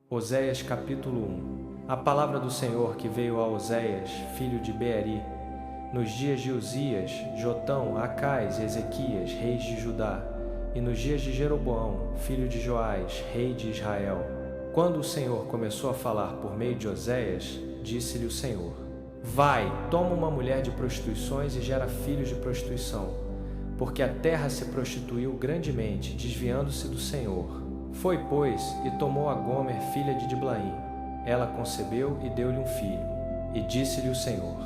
Oséias capítulo 1. A palavra do Senhor que veio a Oséias, filho de Beeri, nos dias de Uzias, Jotão, Acais e Ezequias, reis de Judá, e nos dias de Jeroboão, filho de Joás, rei de Israel. Quando o Senhor começou a falar por meio de Oséias, disse-lhe o Senhor: Vai, toma uma mulher de prostituições e gera filhos de prostituição, porque a terra se prostituiu grandemente, desviando-se do Senhor. Foi, pois, e tomou a Gomer, filha de Diblaim. Ela concebeu e deu-lhe um filho. E disse-lhe o Senhor: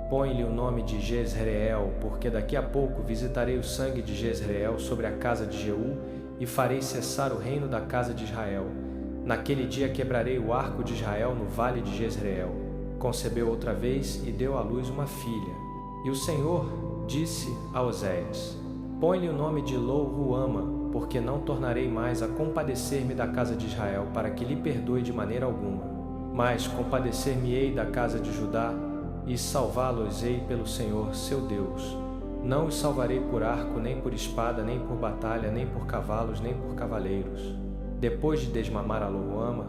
Põe-lhe o nome de Jezreel, porque daqui a pouco visitarei o sangue de Jezreel sobre a casa de Jeú e farei cessar o reino da casa de Israel. Naquele dia quebrarei o arco de Israel no vale de Jezreel. Concebeu outra vez e deu à luz uma filha. E o Senhor disse a Oséias: Põe-lhe o nome de Lo-ruama, porque não tornarei mais a compadecer-me da casa de Israel, para que lhe perdoe de maneira alguma. Mas compadecer-me-ei da casa de Judá, e salvá-los-ei pelo Senhor, seu Deus. Não os salvarei por arco, nem por espada, nem por batalha, nem por cavalos, nem por cavaleiros. Depois de desmamar a Lo-ruama,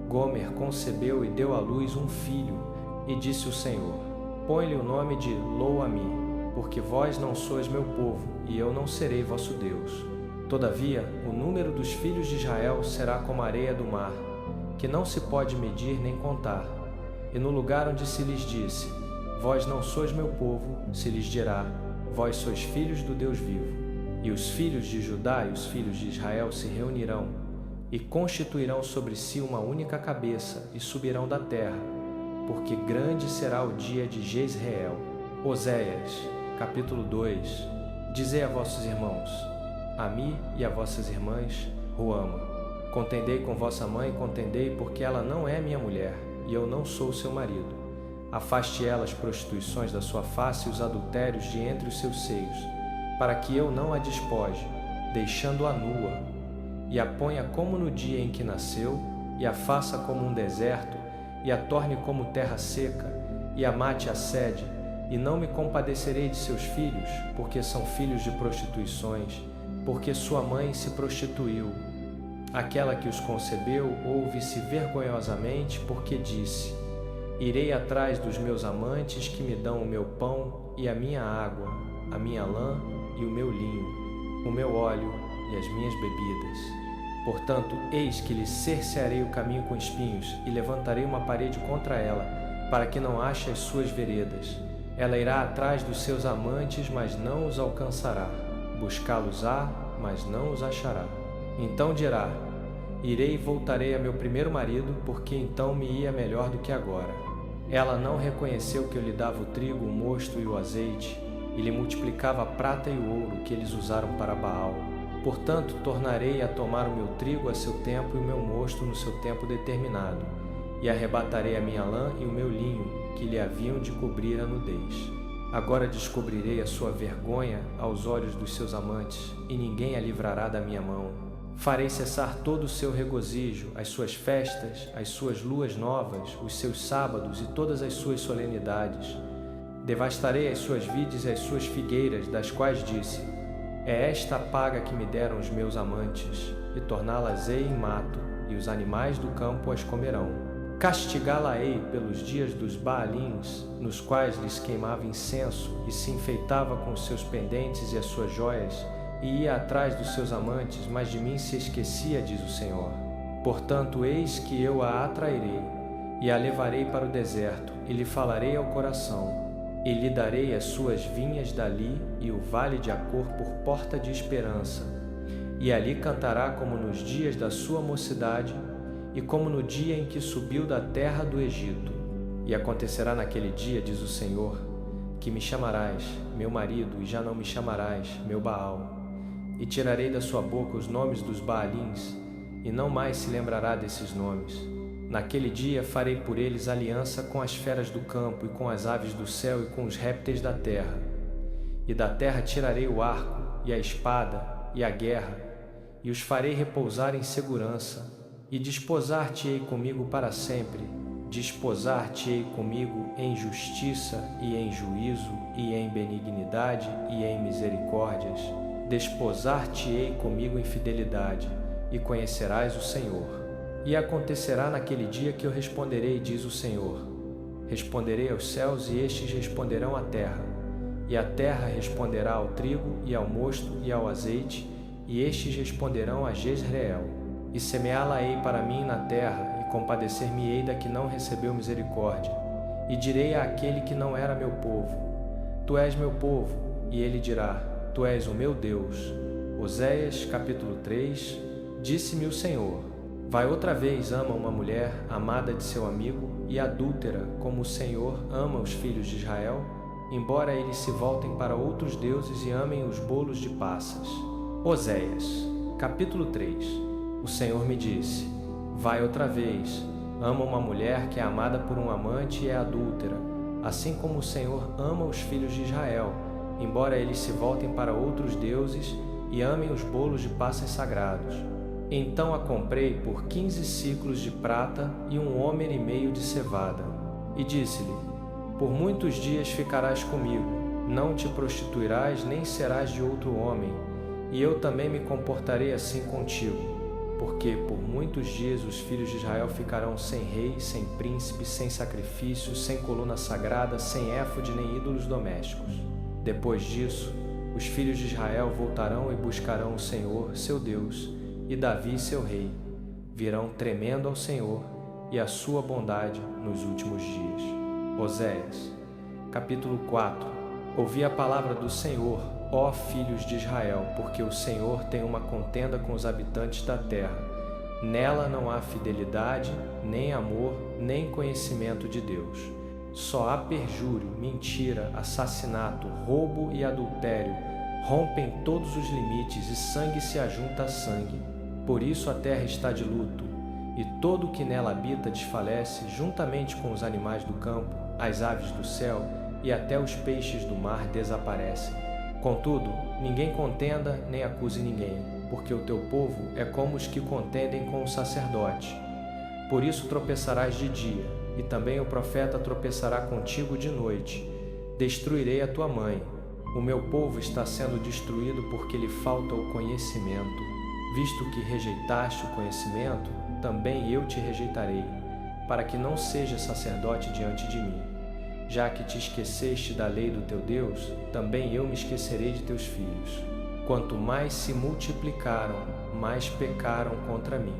Gomer concebeu e deu à luz um filho, e disse o Senhor: Põe-lhe o nome de Lo-ami, porque vós não sois meu povo, e eu não serei vosso Deus. Todavia, o número dos filhos de Israel será como a areia do mar, que não se pode medir nem contar. E no lugar onde se lhes disse: Vós não sois meu povo, se lhes dirá: Vós sois filhos do Deus vivo. E os filhos de Judá e os filhos de Israel se reunirão, e constituirão sobre si uma única cabeça, e subirão da terra, porque grande será o dia de Jezreel. Oséias, capítulo 2. Dizei a vossos irmãos: a mim e a vossas irmãs, Ruama. Contendei com vossa mãe, contendei, porque ela não é minha mulher, e eu não sou seu marido. Afaste ela as prostituições da sua face e os adultérios de entre os seus seios, para que eu não a despoje, deixando-a nua, e a ponha como no dia em que nasceu, e a faça como um deserto, e a torne como terra seca, e a mate a sede, e não me compadecerei de seus filhos, porque são filhos de prostituições, porque sua mãe se prostituiu. Aquela que os concebeu ouve-se vergonhosamente, porque disse: Irei atrás dos meus amantes que me dão o meu pão e a minha água, a minha lã e o meu linho, o meu óleo e as minhas bebidas. Portanto, eis que lhe cercearei o caminho com espinhos e levantarei uma parede contra ela, para que não ache as suas veredas. Ela irá atrás dos seus amantes, mas não os alcançará. Buscá-los-á, mas não os achará. Então dirá: Irei e voltarei a meu primeiro marido, porque então me ia melhor do que agora. Ela não reconheceu que eu lhe dava o trigo, o mosto e o azeite, e lhe multiplicava a prata e o ouro que eles usaram para Baal. Portanto, tornarei a tomar o meu trigo a seu tempo e o meu mosto no seu tempo determinado, e arrebatarei a minha lã e o meu linho, que lhe haviam de cobrir a nudez. Agora descobrirei a sua vergonha aos olhos dos seus amantes, e ninguém a livrará da minha mão. Farei cessar todo o seu regozijo, as suas festas, as suas luas novas, os seus sábados e todas as suas solenidades. Devastarei as suas vides e as suas figueiras, das quais disse: É esta a paga que me deram os meus amantes, e torná-las-ei em mato, e os animais do campo as comerão. Castigá-la-ei pelos dias dos Baalins, nos quais lhes queimava incenso e se enfeitava com os seus pendentes e as suas joias, e ia atrás dos seus amantes, mas de mim se esquecia, diz o Senhor. Portanto, eis que eu a atrairei, e a levarei para o deserto, e lhe falarei ao coração, e lhe darei as suas vinhas dali e o vale de Acor por porta de esperança, e ali cantará como nos dias da sua mocidade, e como no dia em que subiu da terra do Egito. E acontecerá naquele dia, diz o Senhor, que me chamarás, meu marido, e já não me chamarás, meu Baal. E tirarei da sua boca os nomes dos Baalins, e não mais se lembrará desses nomes. Naquele dia farei por eles aliança com as feras do campo, e com as aves do céu, e com os répteis da terra. E da terra tirarei o arco, e a espada, e a guerra, e os farei repousar em segurança, e desposar-te-ei comigo para sempre, desposar-te-ei comigo em justiça e em juízo e em benignidade e em misericórdias, desposar-te-ei comigo em fidelidade, e conhecerás o Senhor. E acontecerá naquele dia que eu responderei, diz o Senhor. Responderei aos céus e estes responderão à terra. E a terra responderá ao trigo e ao mosto e ao azeite, e estes responderão a Jezreel. E semeá-la-ei para mim na terra, e compadecer-me-ei da que não recebeu misericórdia. E direi àquele que não era meu povo: Tu és meu povo, e ele dirá: Tu és o meu Deus. Oséias, capítulo 3. Disse-me o Senhor: Vai outra vez, ama uma mulher amada de seu amigo e adúltera, como o Senhor ama os filhos de Israel, embora eles se voltem para outros deuses e amem os bolos de passas. Oséias, capítulo 3. O Senhor me disse: Vai outra vez, ama uma mulher que é amada por um amante e é adúltera, assim como o Senhor ama os filhos de Israel, embora eles se voltem para outros deuses e amem os bolos de passas sagrados. Então a comprei por 15 siclos de prata e 1,5 homens de cevada. E disse-lhe: Por muitos dias ficarás comigo, não te prostituirás nem serás de outro homem, e eu também me comportarei assim contigo. Porque por muitos dias os filhos de Israel ficarão sem rei, sem príncipe, sem sacrifício, sem coluna sagrada, sem éfode nem ídolos domésticos. Depois disso, os filhos de Israel voltarão e buscarão o Senhor, seu Deus, e Davi, seu rei. Virão tremendo ao Senhor e à sua bondade nos últimos dias. Oséias, capítulo 4. Ouvi a palavra do Senhor, ó filhos de Israel, porque o Senhor tem uma contenda com os habitantes da terra. Nela não há fidelidade, nem amor, nem conhecimento de Deus. Só há perjúrio, mentira, assassinato, roubo e adultério. Rompem todos os limites e sangue se ajunta a sangue. Por isso a terra está de luto, e todo o que nela habita desfalece, juntamente com os animais do campo, as aves do céu e até os peixes do mar desaparecem. Contudo, ninguém contenda nem acuse ninguém, porque o teu povo é como os que contendem com o sacerdote. Por isso tropeçarás de dia, e também o profeta tropeçará contigo de noite. Destruirei a tua mãe. O meu povo está sendo destruído porque lhe falta o conhecimento. Visto que rejeitaste o conhecimento, também eu te rejeitarei, para que não sejas sacerdote diante de mim. Já que te esqueceste da lei do teu Deus, também eu me esquecerei de teus filhos. Quanto mais se multiplicaram, mais pecaram contra mim.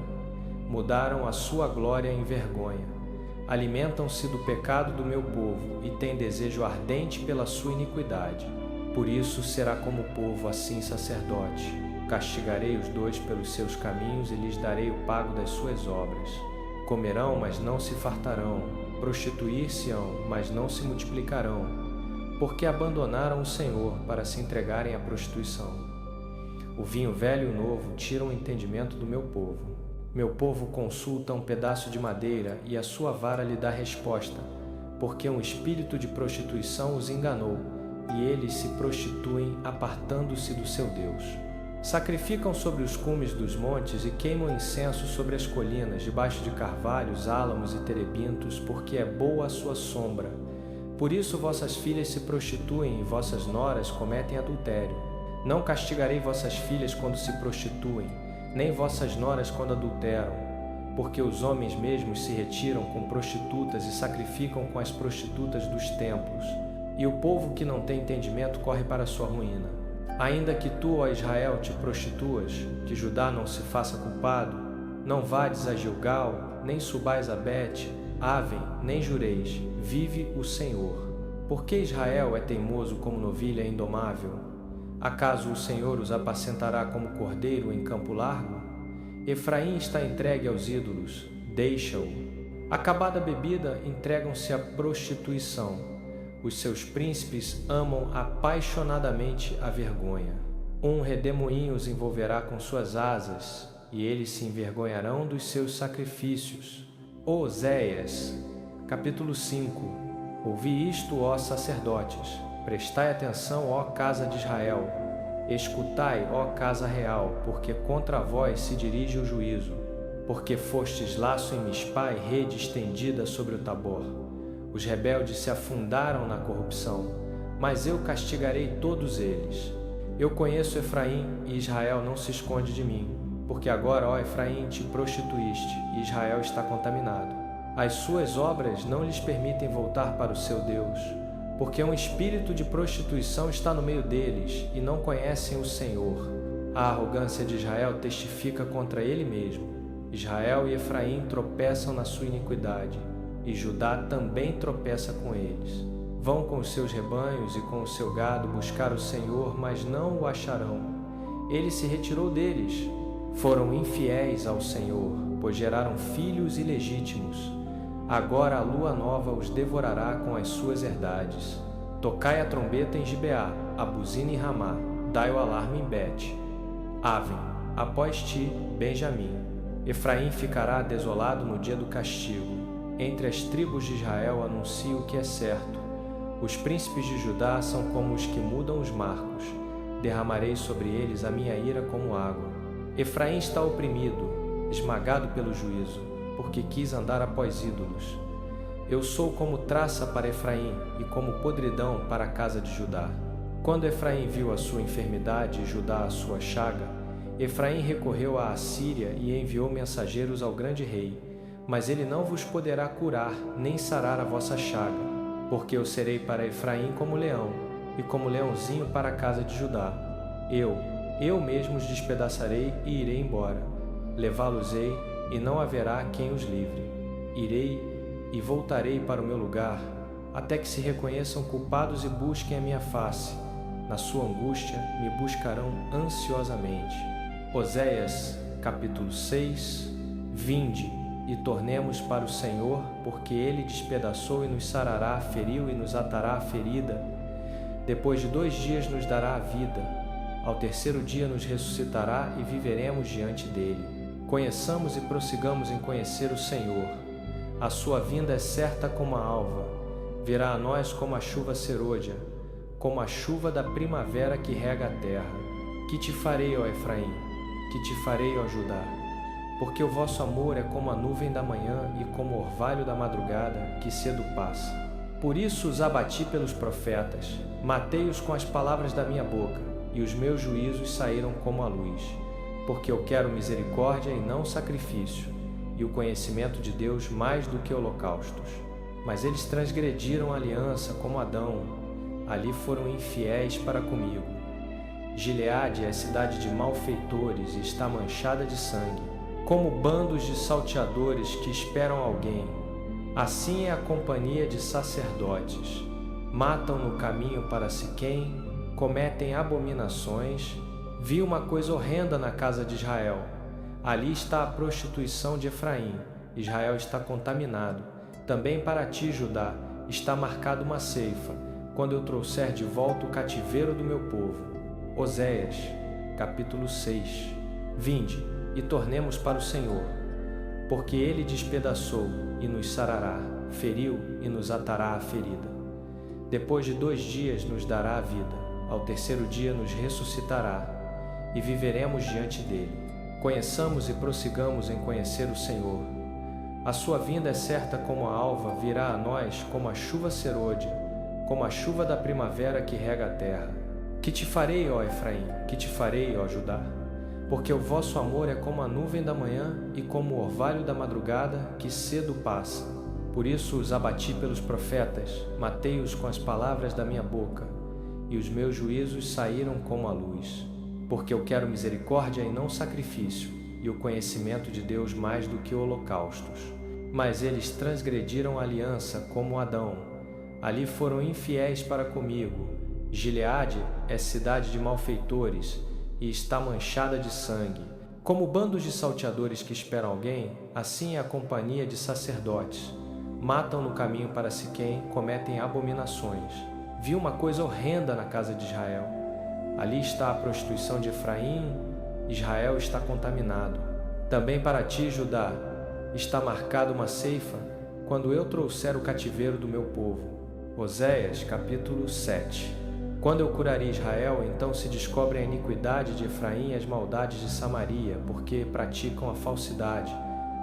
Mudaram a sua glória em vergonha. Alimentam-se do pecado do meu povo e têm desejo ardente pela sua iniquidade. Por isso será como povo, assim sacerdote. Castigarei os dois pelos seus caminhos e lhes darei o pago das suas obras. Comerão, mas não se fartarão. Prostituir-se-ão, mas não se multiplicarão, porque abandonaram o Senhor para se entregarem à prostituição. O vinho velho e o novo tiram o entendimento do meu povo. Meu povo consulta um pedaço de madeira e a sua vara lhe dá resposta, porque um espírito de prostituição os enganou, e eles se prostituem apartando-se do seu Deus. Sacrificam sobre os cumes dos montes e queimam incenso sobre as colinas, debaixo de carvalhos, álamos e terebintos, porque é boa a sua sombra. Por isso vossas filhas se prostituem e vossas noras cometem adultério. Não castigarei vossas filhas quando se prostituem, nem vossas noras quando adulteram, porque os homens mesmos se retiram com prostitutas e sacrificam com as prostitutas dos templos, e o povo que não tem entendimento corre para a sua ruína. Ainda que tu, ó Israel, te prostituas, que Judá não se faça culpado, não vades a Gilgal, nem subais a Bet, Aven, nem jureis, vive o Senhor. Por que Israel é teimoso como novilha indomável? Acaso o Senhor os apacentará como cordeiro em campo largo? Efraim está entregue aos ídolos, deixa-o. Acabada a bebida, entregam-se à prostituição. Os seus príncipes amam apaixonadamente a vergonha. Um redemoinho os envolverá com suas asas, e eles se envergonharão dos seus sacrifícios. Oséias, capítulo 5. Ouvi isto, ó sacerdotes, prestai atenção, ó casa de Israel. Escutai, ó casa real, porque contra vós se dirige o juízo. Porque fostes laço em Mispá e rede estendida sobre o Tabor. Os rebeldes se afundaram na corrupção, mas eu castigarei todos eles. Eu conheço Efraim e Israel não se esconde de mim. Porque agora, ó Efraim, te prostituíste, e Israel está contaminado. As suas obras não lhes permitem voltar para o seu Deus, porque um espírito de prostituição está no meio deles, e não conhecem o Senhor. A arrogância de Israel testifica contra ele mesmo. Israel e Efraim tropeçam na sua iniquidade, e Judá também tropeça com eles. Vão com os seus rebanhos e com o seu gado buscar o Senhor, mas não o acharão. Ele se retirou deles. Foram infiéis ao Senhor, pois geraram filhos ilegítimos. Agora a lua nova os devorará com as suas herdades. Tocai a trombeta em Gibeá, a buzina em Ramá, dai o alarme em Bet. Aven, após ti, Benjamim. Efraim ficará desolado no dia do castigo. Entre as tribos de Israel anuncio o que é certo. Os príncipes de Judá são como os que mudam os marcos. Derramarei sobre eles a minha ira como água. Efraim está oprimido, esmagado pelo juízo, porque quis andar após ídolos. Eu sou como traça para Efraim e como podridão para a casa de Judá. Quando Efraim viu a sua enfermidade e Judá a sua chaga, Efraim recorreu à Assíria e enviou mensageiros ao grande rei. Mas ele não vos poderá curar, nem sarar a vossa chaga, porque eu serei para Efraim como leão, e como leãozinho para a casa de Judá. Eu mesmo os despedaçarei e irei embora. Levá-los-ei, e não haverá quem os livre. Irei e voltarei para o meu lugar, até que se reconheçam culpados e busquem a minha face. Na sua angústia me buscarão ansiosamente. Oséias, capítulo 6. Vinde e tornemos para o Senhor, porque Ele despedaçou e nos sarará, feriu e nos atará a ferida. Depois de 2 dias nos dará a vida. Ao terceiro dia nos ressuscitará e viveremos diante dele. Conheçamos e prossigamos em conhecer o Senhor. A sua vinda é certa como a alva. Virá a nós como a chuva serôdia, como a chuva da primavera que rega a terra. Que te farei, ó Efraim? Que te farei, ó Judá? Porque o vosso amor é como a nuvem da manhã e como o orvalho da madrugada, que cedo passa. Por isso os abati pelos profetas, matei-os com as palavras da minha boca, e os meus juízos saíram como a luz. Porque eu quero misericórdia e não sacrifício, e o conhecimento de Deus mais do que holocaustos. Mas eles transgrediram a aliança como Adão, ali foram infiéis para comigo. Gileade é cidade de malfeitores e está manchada de sangue, como bandos de salteadores que esperam alguém. Assim é a companhia de sacerdotes. Matam no caminho para Siquém, cometem abominações. Vi uma coisa horrenda na casa de Israel. Ali está a prostituição de Efraim. Israel está contaminado. Também para ti, Judá, está marcada uma ceifa, quando eu trouxer de volta o cativeiro do meu povo. Oséias, capítulo 6. Vinde e tornemos para o Senhor, porque Ele despedaçou e nos sarará, feriu e nos atará a ferida. Depois de 2 dias nos dará a vida, ao terceiro dia nos ressuscitará, e viveremos diante dele. Conheçamos e prossigamos em conhecer o Senhor. A sua vinda é certa como a alva, virá a nós como a chuva serôdia, como a chuva da primavera que rega a terra. Que te farei, ó Efraim? Que te farei, ó Judá? Porque o vosso amor é como a nuvem da manhã e como o orvalho da madrugada que cedo passa. Por isso os abati pelos profetas, matei-os com as palavras da minha boca, e os meus juízos saíram como a luz. Porque eu quero misericórdia e não sacrifício, e o conhecimento de Deus mais do que holocaustos. Mas eles transgrediram a aliança como Adão. Ali foram infiéis para comigo. Gileade é cidade de malfeitores, e está manchada de sangue. Como bandos de salteadores que esperam alguém, assim é a companhia de sacerdotes. Matam no caminho para Siquém, cometem abominações. Vi uma coisa horrenda na casa de Israel. Ali está a prostituição de Efraim, Israel está contaminado. Também para ti, Judá, está marcada uma ceifa, quando eu trouxer o cativeiro do meu povo. Oséias, capítulo 7. Quando eu curarei Israel, então se descobre a iniquidade de Efraim e as maldades de Samaria, porque praticam a falsidade.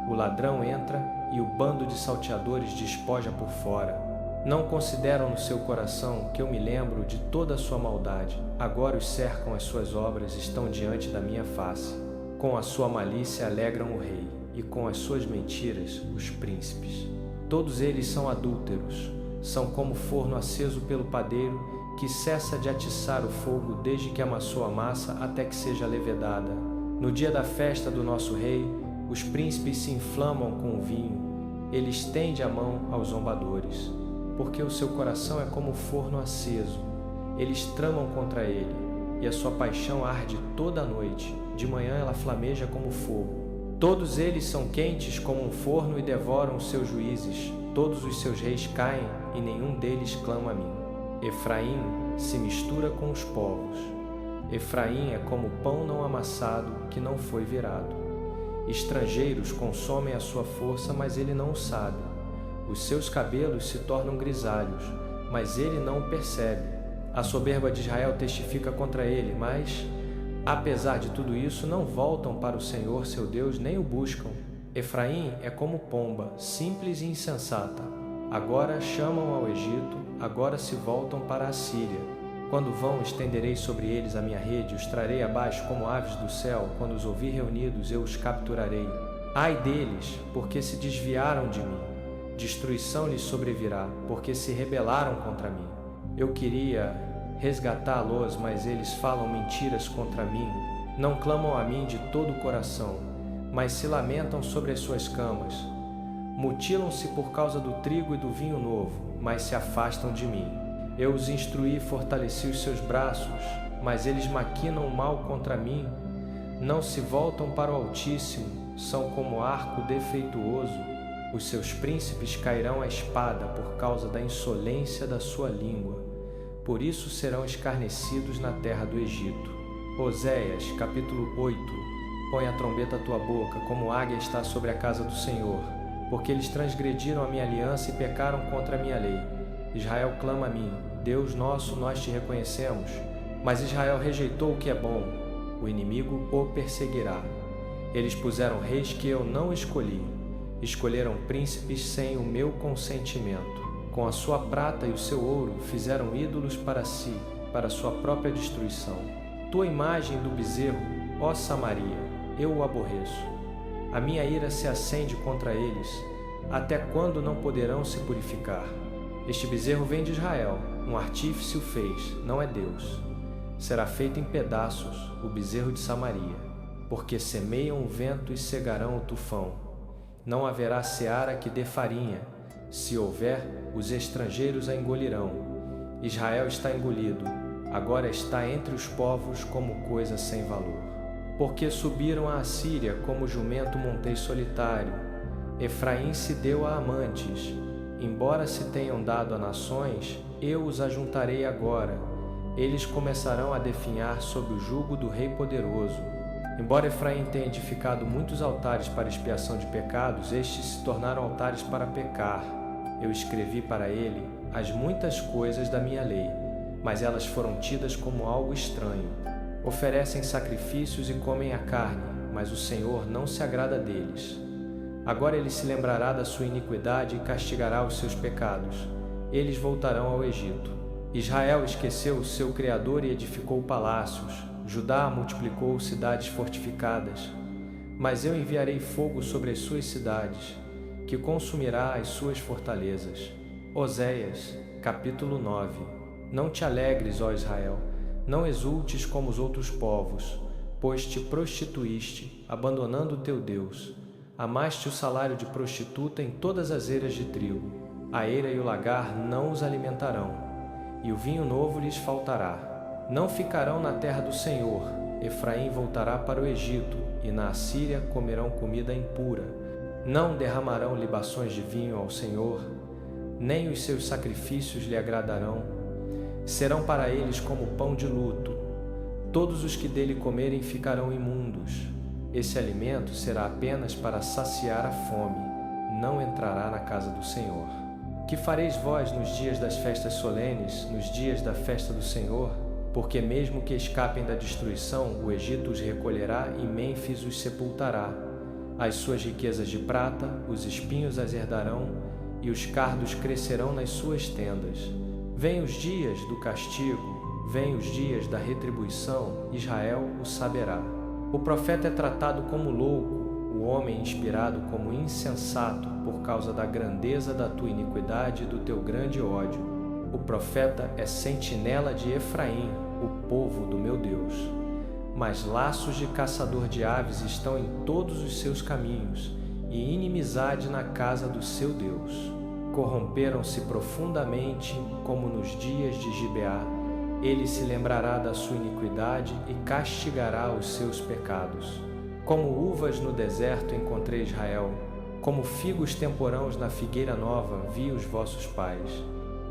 O ladrão entra e o bando de salteadores despoja por fora. Não consideram no seu coração que eu me lembro de toda a sua maldade. Agora os cercam as suas obras, estão diante da minha face. Com a sua malícia alegram o rei, e com as suas mentiras os príncipes. Todos eles são adúlteros, são como forno aceso pelo padeiro, que cessa de atiçar o fogo desde que amassou a massa até que seja levedada. No dia da festa do nosso rei, os príncipes se inflamam com o vinho, ele estende a mão aos zombadores, porque o seu coração é como forno aceso. Eles tramam contra ele, e a sua paixão arde toda a noite, de manhã ela flameja como fogo. Todos eles são quentes como um forno e devoram os seus juízes. Todos os seus reis caem e nenhum deles clama a mim. Efraim se mistura com os povos. Efraim é como pão não amassado que não foi virado. Estrangeiros consomem a sua força, mas ele não o sabe. Os seus cabelos se tornam grisalhos, mas ele não o percebe. A soberba de Israel testifica contra ele, mas, apesar de tudo isso, não voltam para o Senhor, seu Deus, nem o buscam. Efraim é como pomba, simples e insensata. Agora chamam ao Egito, agora se voltam para a Síria. Quando vão, estenderei sobre eles a minha rede, os trarei abaixo como aves do céu. Quando os ouvir reunidos, eu os capturarei. Ai deles, porque se desviaram de mim. Destruição lhes sobrevirá, porque se rebelaram contra mim. Eu queria resgatá-los, mas eles falam mentiras contra mim. Não clamam a mim de todo o coração, mas se lamentam sobre as suas camas. Mutilam-se por causa do trigo e do vinho novo, mas se afastam de mim. Eu os instruí e fortaleci os seus braços, mas eles maquinam mal contra mim. Não se voltam para o Altíssimo, são como arco defeituoso. Os seus príncipes cairão à espada por causa da insolência da sua língua. Por isso serão escarnecidos na terra do Egito. Oséias, capítulo 8. Põe a trombeta à tua boca, como águia está sobre a casa do Senhor, porque eles transgrediram a minha aliança e pecaram contra a minha lei. Israel clama a mim, Deus nosso, nós te reconhecemos. Mas Israel rejeitou o que é bom, o inimigo o perseguirá. Eles puseram reis que eu não escolhi, escolheram príncipes sem o meu consentimento. Com a sua prata e o seu ouro fizeram ídolos para si, para sua própria destruição. Tua imagem do bezerro, ó Samaria, eu o aborreço. A minha ira se acende contra eles, até quando não poderão se purificar? Este bezerro vem de Israel, um artífice o fez, não é Deus. Será feito em pedaços o bezerro de Samaria, porque semeiam o vento e cegarão o tufão. Não haverá seara que dê farinha. Se houver, os estrangeiros a engolirão. Israel está engolido, agora está entre os povos como coisa sem valor. Porque subiram a Assíria como jumento montei solitário. Efraim se deu a amantes. Embora se tenham dado a nações, eu os ajuntarei agora. Eles começarão a definhar sob o jugo do rei poderoso. Embora Efraim tenha edificado muitos altares para expiação de pecados, estes se tornaram altares para pecar. Eu escrevi para ele as muitas coisas da minha lei, mas elas foram tidas como algo estranho. Oferecem sacrifícios e comem a carne, mas o Senhor não se agrada deles. Agora ele se lembrará da sua iniquidade e castigará os seus pecados. Eles voltarão ao Egito. Israel esqueceu o seu Criador e edificou palácios. Judá multiplicou cidades fortificadas. Mas eu enviarei fogo sobre as suas cidades, que consumirá as suas fortalezas. Oséias, capítulo 9. Não te alegres, ó Israel, não exultes como os outros povos, pois te prostituíste, abandonando o teu Deus. Amaste o salário de prostituta em todas as eiras de trigo. A eira e o lagar não os alimentarão, e o vinho novo lhes faltará. Não ficarão na terra do Senhor. Efraim voltará para o Egito, e na Assíria comerão comida impura. Não derramarão libações de vinho ao Senhor, nem os seus sacrifícios lhe agradarão. Serão para eles como pão de luto. Todos os que dele comerem ficarão imundos. Esse alimento será apenas para saciar a fome, não entrará na casa do Senhor. Que fareis vós nos dias das festas solenes, nos dias da festa do Senhor? Porque mesmo que escapem da destruição, o Egito os recolherá e Mênfis os sepultará. As suas riquezas de prata, os espinhos as herdarão, e os cardos crescerão nas suas tendas. Vêm os dias do castigo, vêm os dias da retribuição, Israel o saberá. O profeta é tratado como louco, o homem inspirado como insensato por causa da grandeza da tua iniquidade e do teu grande ódio. O profeta é sentinela de Efraim, o povo do meu Deus. Mas laços de caçador de aves estão em todos os seus caminhos, e inimizade na casa do seu Deus. Corromperam-se profundamente como nos dias de Gibeá. Ele se lembrará da sua iniquidade e castigará os seus pecados. Como uvas no deserto encontrei Israel, como figos temporãos na figueira nova vi os vossos pais.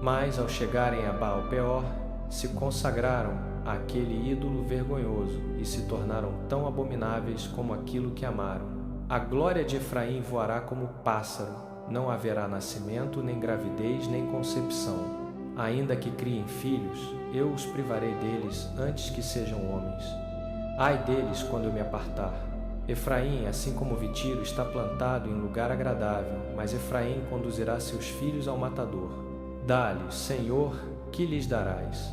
Mas, ao chegarem a Baal-peor, se consagraram àquele ídolo vergonhoso e se tornaram tão abomináveis como aquilo que amaram. A glória de Efraim voará como pássaro, não haverá nascimento, nem gravidez, nem concepção. Ainda que criem filhos, eu os privarei deles antes que sejam homens. Ai deles quando eu me apartar. Efraim, assim como o tiro, está plantado em lugar agradável, mas Efraim conduzirá seus filhos ao matador. Dá-lhes, Senhor, que lhes darás?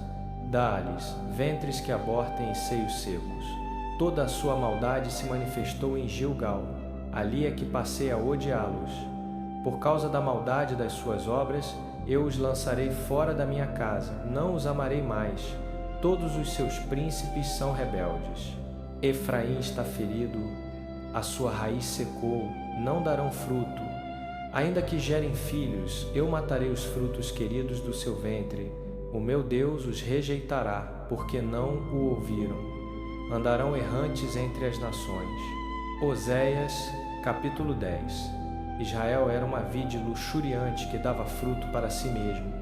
Dá-lhes ventres que abortem e seios secos. Toda a sua maldade se manifestou em Gilgal. Ali é que passei a odiá-los. Por causa da maldade das suas obras, eu os lançarei fora da minha casa, não os amarei mais. Todos os seus príncipes são rebeldes. Efraim está ferido, a sua raiz secou, não darão fruto. Ainda que gerem filhos, eu matarei os frutos queridos do seu ventre. O meu Deus os rejeitará, porque não o ouviram. Andarão errantes entre as nações. Oséias, capítulo 10. Israel era uma vide luxuriante que dava fruto para si mesmo.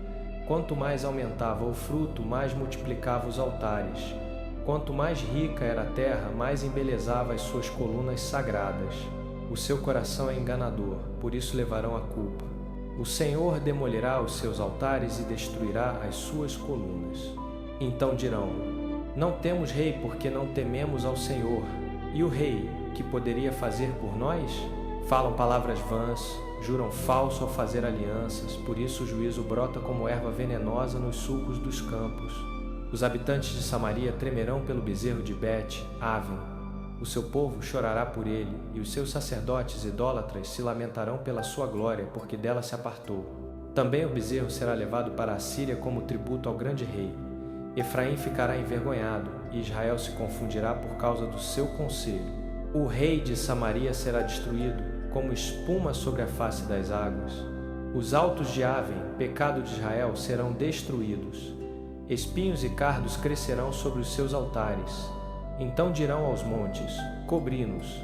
Quanto mais aumentava o fruto, mais multiplicava os altares. Quanto mais rica era a terra, mais embelezava as suas colunas sagradas. O seu coração é enganador, por isso levarão a culpa. O Senhor demolirá os seus altares e destruirá as suas colunas. Então dirão: não temos rei porque não tememos ao Senhor. E o rei, que poderia fazer por nós? Falam palavras vãs, juram falso ao fazer alianças, por isso o juízo brota como erva venenosa nos sulcos dos campos. Os habitantes de Samaria tremerão pelo bezerro de Bet-Aven. O seu povo chorará por ele, e os seus sacerdotes idólatras se lamentarão pela sua glória, porque dela se apartou. Também o bezerro será levado para a Síria como tributo ao grande rei. Efraim ficará envergonhado, e Israel se confundirá por causa do seu conselho. O rei de Samaria será destruído, como espuma sobre a face das águas. Os altos de Aven, pecado de Israel, serão destruídos. Espinhos e cardos crescerão sobre os seus altares. Então dirão aos montes: cobri-nos,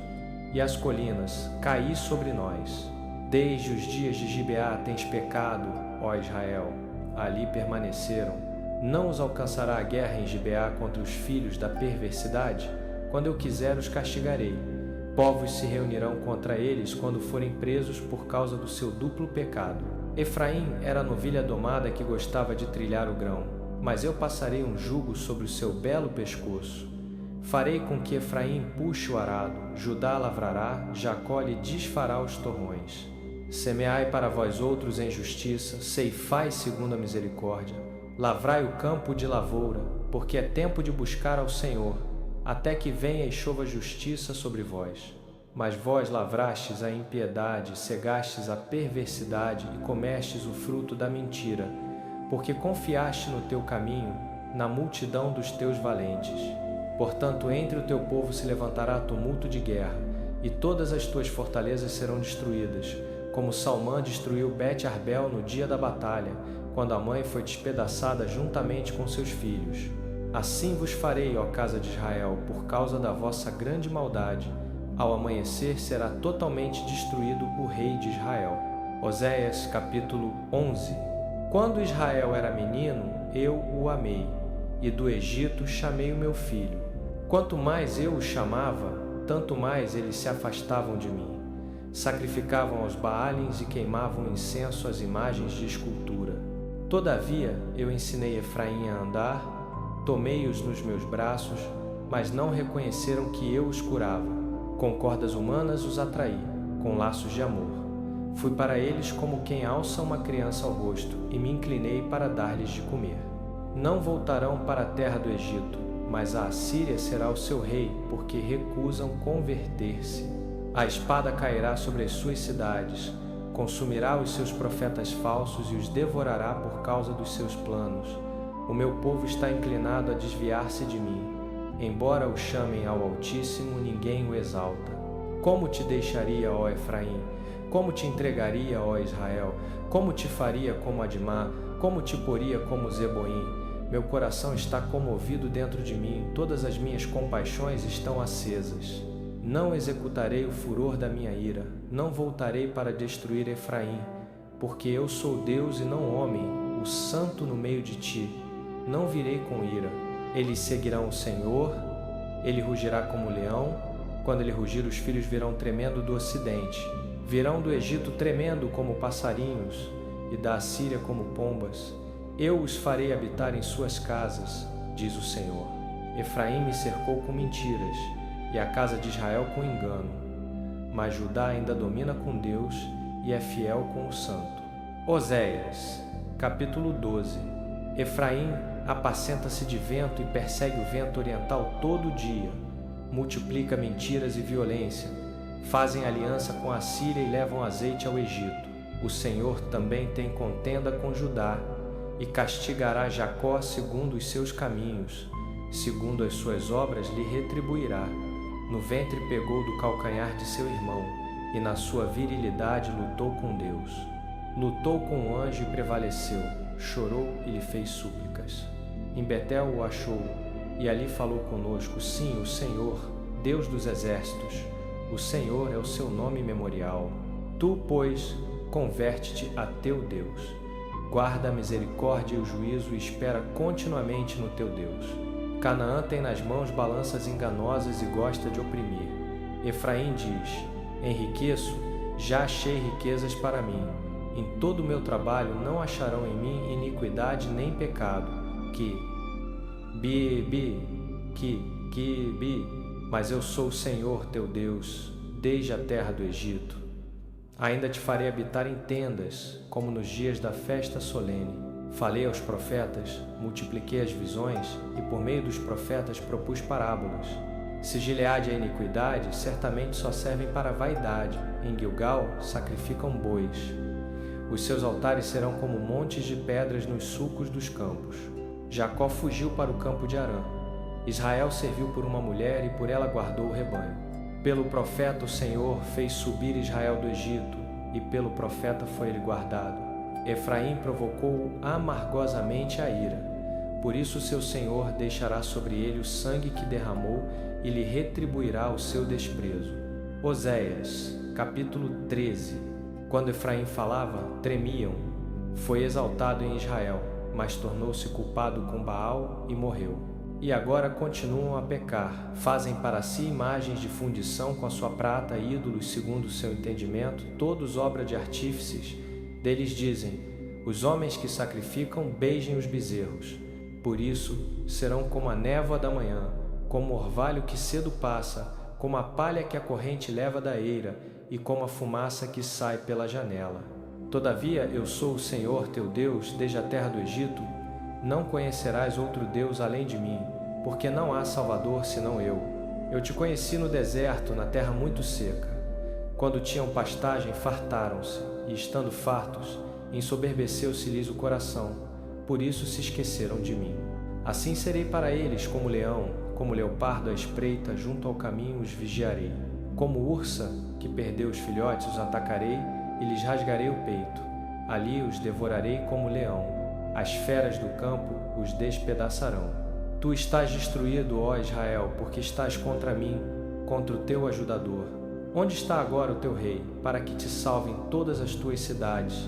e às colinas: caí sobre nós. Desde os dias de Gibeá tens pecado, ó Israel. Ali permaneceram. Não os alcançará a guerra em Gibeá contra os filhos da perversidade? Quando eu quiser, os castigarei. Povos se reunirão contra eles quando forem presos por causa do seu duplo pecado. Efraim era a novilha domada que gostava de trilhar o grão, mas eu passarei um jugo sobre o seu belo pescoço. Farei com que Efraim puxe o arado, Judá lavrará, Jacó lhe desfará os torrões. Semeai para vós outros em justiça, ceifai segundo a misericórdia. Lavrai o campo de lavoura, porque é tempo de buscar ao Senhor, até que venha e chova justiça sobre vós. Mas vós lavrastes a impiedade, cegastes a perversidade e comestes o fruto da mentira, porque confiaste no teu caminho, na multidão dos teus valentes. Portanto, entre o teu povo se levantará tumulto de guerra, e todas as tuas fortalezas serão destruídas, como Salmã destruiu Bet-Arbel no dia da batalha, quando a mãe foi despedaçada juntamente com seus filhos. Assim vos farei, ó casa de Israel, por causa da vossa grande maldade. Ao amanhecer será totalmente destruído o rei de Israel. Oséias, capítulo 11. Quando Israel era menino, eu o amei, e do Egito chamei o meu filho. Quanto mais eu o chamava, tanto mais eles se afastavam de mim. Sacrificavam aos Baalins e queimavam incenso às imagens de escultura. Todavia, eu ensinei Efraim a andar, tomei-os nos meus braços, mas não reconheceram que eu os curava. Com cordas humanas os atraí, com laços de amor. Fui para eles como quem alça uma criança ao rosto, e me inclinei para dar-lhes de comer. Não voltarão para a terra do Egito, mas a Assíria será o seu rei, porque recusam converter-se. A espada cairá sobre as suas cidades, consumirá os seus profetas falsos e os devorará por causa dos seus planos. O meu povo está inclinado a desviar-se de mim. Embora o chamem ao Altíssimo, ninguém o exalta. Como te deixaria, ó Efraim? Como te entregaria, ó Israel? Como te faria como Admá? Como te poria como Zeboim? Meu coração está comovido dentro de mim, todas as minhas compaixões estão acesas. Não executarei o furor da minha ira, não voltarei para destruir Efraim, porque eu sou Deus e não homem, o Santo no meio de ti. Não virei com ira. Eles seguirão o Senhor, ele rugirá como leão. Quando ele rugir, os filhos virão tremendo do ocidente. Virão do Egito tremendo como passarinhos, e da Assíria como pombas. Eu os farei habitar em suas casas, diz o Senhor. Efraim me cercou com mentiras, e a casa de Israel com engano. Mas Judá ainda domina com Deus e é fiel com o Santo. Oséias, capítulo 12. Efraim apacenta-se de vento e persegue o vento oriental todo dia. Multiplica mentiras e violência. Fazem aliança com a Síria e levam azeite ao Egito. O Senhor também tem contenda com Judá e castigará Jacó segundo os seus caminhos. Segundo as suas obras lhe retribuirá. No ventre pegou do calcanhar de seu irmão e na sua virilidade lutou com Deus. Lutou com o anjo e prevaleceu. Chorou e lhe fez súplicas. Em Betel o achou, e ali falou conosco. Sim, o Senhor, Deus dos exércitos, o Senhor é o seu nome memorial. Tu, pois, converte-te a teu Deus. Guarda a misericórdia e o juízo e espera continuamente no teu Deus. Canaã tem nas mãos balanças enganosas e gosta de oprimir. Efraim diz: enriqueço, já achei riquezas para mim. Em todo o meu trabalho não acharão em mim iniquidade nem pecado. Mas eu sou o Senhor teu Deus, desde a terra do Egito. Ainda te farei habitar em tendas, como nos dias da festa solene. Falei aos profetas, multipliquei as visões, e por meio dos profetas propus parábolas. Se Gileade é iniquidade, certamente só servem para a vaidade. Em Gilgal sacrificam bois. Os seus altares serão como montes de pedras nos sulcos dos campos. Jacó fugiu para o campo de Harã. Israel serviu por uma mulher e por ela guardou o rebanho. Pelo profeta o Senhor fez subir Israel do Egito, e pelo profeta foi ele guardado. Efraim provocou amargosamente a ira. Por isso seu Senhor deixará sobre ele o sangue que derramou e lhe retribuirá o seu desprezo. Oséias, capítulo 13. Quando Efraim falava, tremiam. Foi exaltado em Israel, mas tornou-se culpado com Baal e morreu. E agora continuam a pecar. Fazem para si imagens de fundição com a sua prata, ídolos segundo o seu entendimento, todos obra de artífices. Deles dizem: os homens que sacrificam beijem os bezerros. Por isso serão como a névoa da manhã, como o orvalho que cedo passa, como a palha que a corrente leva da eira, e como a fumaça que sai pela janela. Todavia eu sou o Senhor teu Deus, desde a terra do Egito. Não conhecerás outro Deus além de mim, porque não há Salvador senão eu. Eu te conheci no deserto, na terra muito seca. Quando tinham pastagem, fartaram-se, e estando fartos, ensoberbeceu-se-lhes o coração, por isso se esqueceram de mim. Assim serei para eles como leão, como leopardo à espreita, junto ao caminho os vigiarei. Como ursa que perdeu os filhotes, os atacarei e lhes rasgarei o peito. Ali os devorarei como leão. As feras do campo os despedaçarão. Tu estás destruído, ó Israel, porque estás contra mim, contra o teu ajudador. Onde está agora o teu rei, para que te salvem todas as tuas cidades?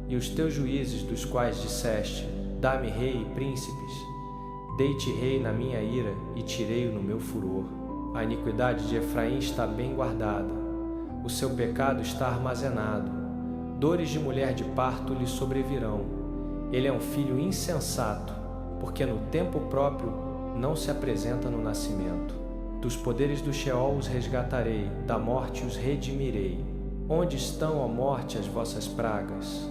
E os teus juízes, dos quais disseste: dá-me rei e príncipes? Dei-te rei na minha ira e tirei-o no meu furor. A iniquidade de Efraim está bem guardada, o seu pecado está armazenado. Dores de mulher de parto lhe sobrevirão. Ele é um filho insensato, porque no tempo próprio não se apresenta no nascimento. Dos poderes do Sheol os resgatarei, da morte os redimirei. Onde estão, ó morte, as vossas pragas?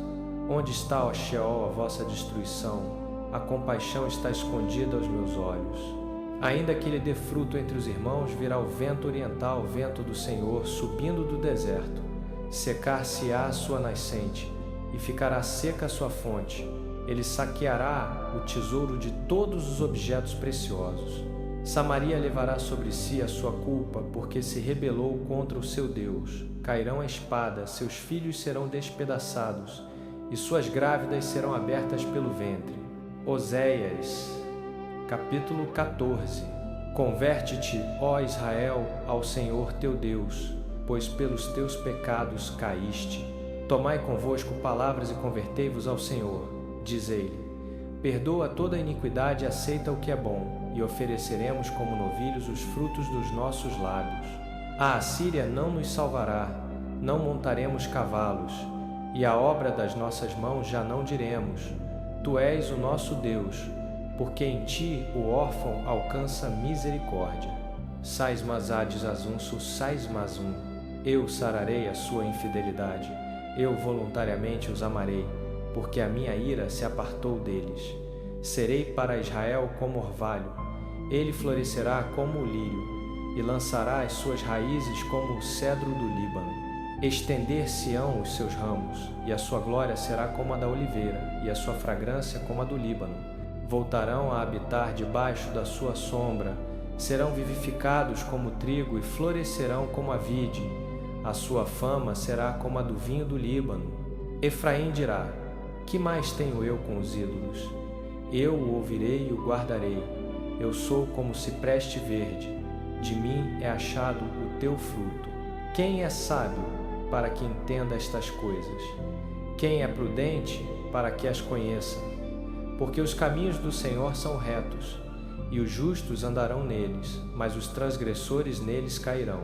Onde está, ó Sheol, a vossa destruição? A compaixão está escondida aos meus olhos. Ainda que ele dê fruto entre os irmãos, virá o vento oriental, o vento do Senhor, subindo do deserto. Secar-se-á a sua nascente, e ficará seca a sua fonte. Ele saqueará o tesouro de todos os objetos preciosos. Samaria levará sobre si a sua culpa, porque se rebelou contra o seu Deus. Cairão a espada, seus filhos serão despedaçados, e suas grávidas serão abertas pelo ventre. Oséias, capítulo 14. Converte-te, ó Israel, ao Senhor teu Deus, pois pelos teus pecados caíste. Tomai convosco palavras e convertei-vos ao Senhor. Diz ele: perdoa toda a iniquidade e aceita o que é bom, e ofereceremos como novilhos os frutos dos nossos lábios. A Assíria não nos salvará, não montaremos cavalos, e a obra das nossas mãos já não diremos: tu és o nosso Deus, porque em ti o órfão alcança misericórdia. Sais mazades azunço, sais mazum. Eu sararei a sua infidelidade, eu voluntariamente os amarei, porque a minha ira se apartou deles. Serei para Israel como orvalho, ele florescerá como o lírio, e lançará as suas raízes como o cedro do Líbano. Estender-se-ão os seus ramos, e a sua glória será como a da oliveira, e a sua fragrância como a do Líbano. Voltarão a habitar debaixo da sua sombra, serão vivificados como o trigo e florescerão como a vide. A sua fama será como a do vinho do Líbano. Efraim dirá: que mais tenho eu com os ídolos? Eu o ouvirei e o guardarei. Eu sou como cipreste verde, de mim é achado o teu fruto. Quem é sábio para que entenda estas coisas? Quem é prudente para que as conheça? Porque os caminhos do Senhor são retos, e os justos andarão neles, mas os transgressores neles cairão.